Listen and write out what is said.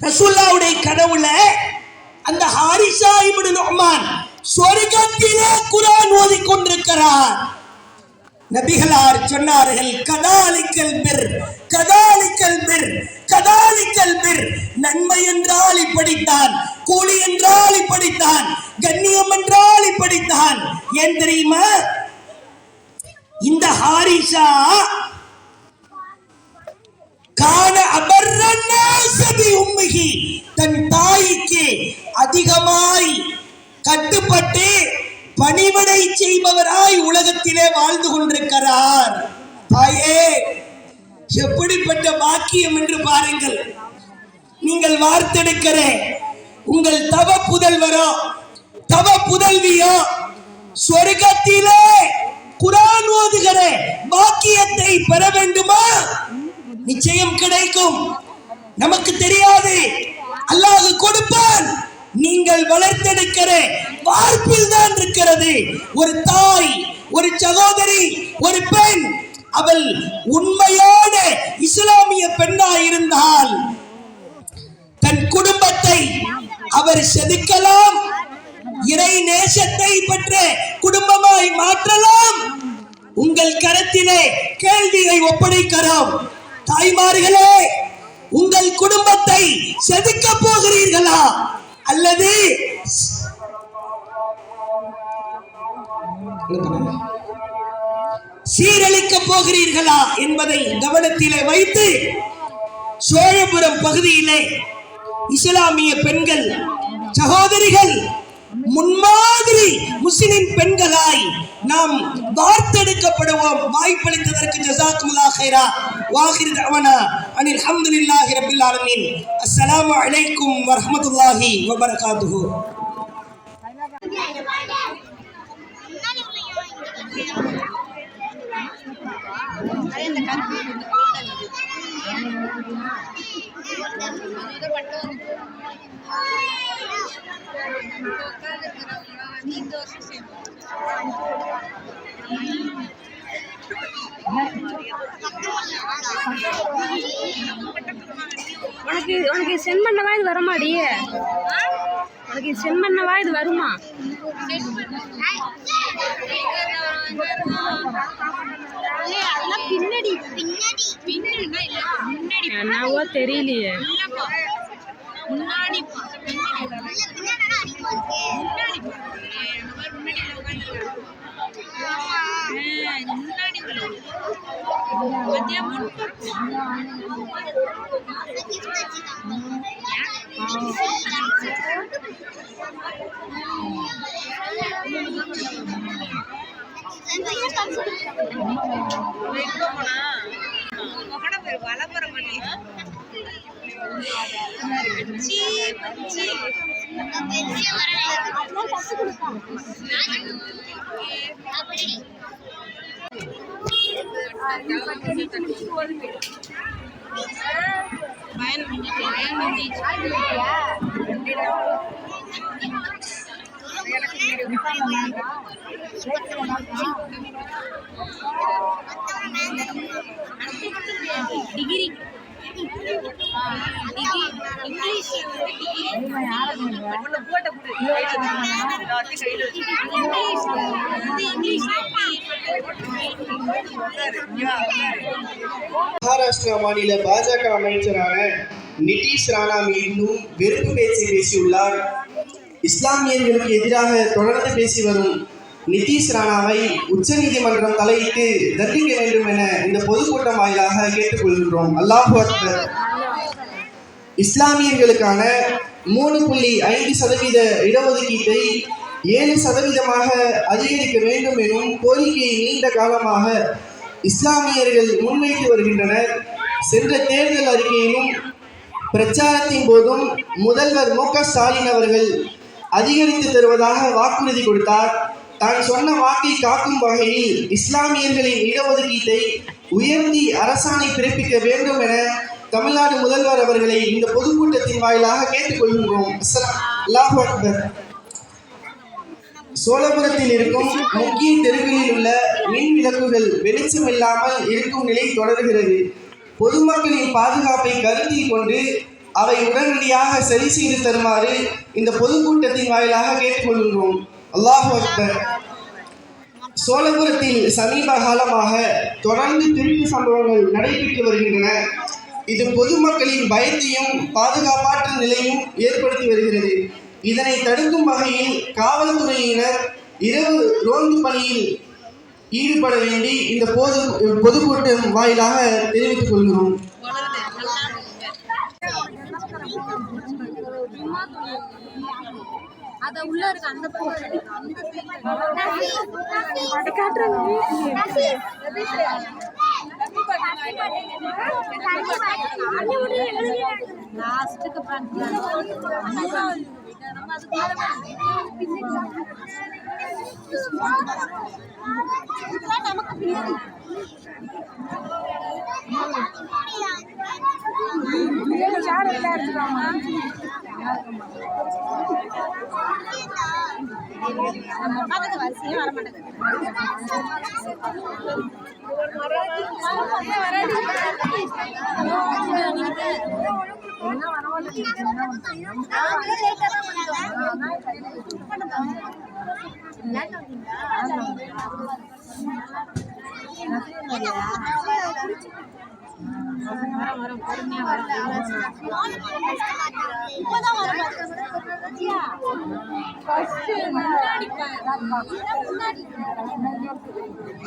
ரசூலுல்லாஹ்வுடைய கனவுல அந்த ஹாரிஸா இப்னு நுஅமான் சொர்க்கத்திலே குர்ஆன் ஓதிக் கொண்டிருக்கிறார். நபிகளார் சொன்னார்கள், கதாலிக்கல் பிர், கதாலிக்கல் பிர், கதாலிக்கல் பிர். நன்மை என்றால் இப்படித்தான், கூலி என்றால் இப்படித்தான், கண்ணியம் என்றால் இப்படித்தான். ஏன் தெரியுமா? இந்த ஹாரிஸா கான அபர்ரன்னாஸபி உம்மிஹி, தன் தாய்க்கு அதிகமாய் கட்டுப்பட்டு பணிவிடை செய்பவராய் உலகத்திலே வாழ்ந்து கொண்டிருக்கிறார். தாயே, எப்படிப்பட்ட பாக்கியம் என்று பாருங்கள். நீங்கள் வார்த்தெடுக்கிற உங்கள் தவ புதல்வரோ தவ புதல்வியோ சொர்க்கத்திலே குர்ஆன் ஓதுகிற பாக்கியத்தை பெற வேண்டுமா? நிச்சயம் கிடைக்கும். நமக்கு தெரியாது, அல்லாஹ் கொடுப்பான். நீங்கள் வளர்த்தெடுக்கிற வார்ப்பில் தான் இருக்கிறது. ஒரு தாய், ஒரு சகோதரி, ஒரு பெண், அவள் உண்மையோட இஸ்லாமிய பெண்ணாய் இருந்தால் தன் குடும்பத்தை அவர் செதுக்கலாம், இறை நேசத்தை பெற்ற குடும்பமாய் மாற்றலாம். உங்கள் கரத்திலே கேள்வியை ஒப்படைக்கிறோம். தாய்மார்களே, உங்கள் குடும்பத்தை செதுக்க போகிறீர்களா அல்லது சீரழிக்க போகிறீர்களா என்பதை கவனத்திலே வைத்து சோழபுரம் பகுதியிலே இஸ்லாமிய பெண்கள் சகோதரிகள் முன்மாதிரி முஸ்லிம் பெண்களாய் நாம் வார்த்தெடுக்கப்படுவோம். வாய்ப்பளித்ததற்கு ஜஸாக்குமுல்லாஹ் கைரா. வாஹிர் தஅவானா அனில் ஹம்துலில்லாஹி ரப்பில் ஆலமீன். அஸ்ஸலாமு அலைக்கும் வரஹ்மத்துல்லாஹி வபரகாத்துஹு. உனக்கு சென்ட் பண்ணவா இது வருமாடி? உனக்கு சென்ட் பண்ணவா இது வருமா? பின்னாடி என்னவோ தெரியலையே. முன்னாடி டிகிரி இங்கிலீஷ் மகாராஷ்டிரா மாநில பாஜக அமைச்சரான நிதிஷ் ராணா மீண்டும் வெறுப்பு பேச்சு பேசியுள்ளார். இஸ்லாமியர்களுக்கு எதிராக தொடர்ந்து பேசி வரும் நிதிஷ் ராணாவை உச்சநீதிமன்றம் தலையிட்டு தண்டிக்க வேண்டும் என இந்த பொதுக்கூட்டம் வாயிலாக கேட்டுக்கொள்கிறோம். அல்லாஹு அக்பர். இஸ்லாமியர்களுக்கான 3.5% இடஒதுக்கீட்டை 7% அதிகரிக்க வேண்டும் எனும் கோரிக்கையை நீண்ட காலமாக இஸ்லாமியர்கள் முன்வைத்து வருகின்றனர். சென்ற தேர்தல் அறிக்கையிலும் பிரச்சாரத்தின் போதும் முதல்வர் மு.க. ஸ்டாலின் அவர்கள் அதிகரித்து தருவதாக வாக்குறுதி கொடுத்தார். தான் சொன்ன வாக்கை காக்கும் வகையில் இஸ்லாமியர்களின் இடஒதுக்கீட்டை உயர்த்தி அரசாணை பிறப்பிக்க வேண்டும் என தமிழ்நாடு முதல்வர் அவர்களை இந்த பொதுக்கூட்டத்தின் வாயிலாக கேட்டுக்கொள்கின்றோம். அல்லாஹு அக்பர். சோழபுரத்தில் இருக்கும் முக்கிய தெருக்களில் உள்ள மின் விளக்குகள் வெளிச்சமில்லாமல் இருக்கும் நிலை தொடர்கிறது. பொதுமக்களின் பாதுகாப்பை கருத்தில் கொண்டு அவை உடனடியாக சரி செய்து தருமாறு இந்த பொதுக்கூட்டத்தின் வாயிலாக கேட்டுக்கொள்கின்றோம். அல்லாஹு அக்பர். சோழபுரத்தில் சமீப காலமாக தொடர்ந்து திருட்டு சம்பவங்கள் நடைபெற்று வருகின்றன. இது பொதுமக்களின் பயத்தையும் பாதுகாப்பற்ற நிலையும் ஏற்படுத்தி வருகிறது. இதனை தடுக்கும் வகையில் காவல்துறையினர் இரவு ரோந்து பணியில் ஈடுபட வேண்டி இந்த பொதுக்கூட்டம் வாயிலாக தெரிவித்துக் கொள்கிறோம். அத உள்ள இருக்க அந்த லாஸ்ட்டுக்கு வரிசையும் வர மாட்டேங்குது. வரும் பொறுமையா வரும்.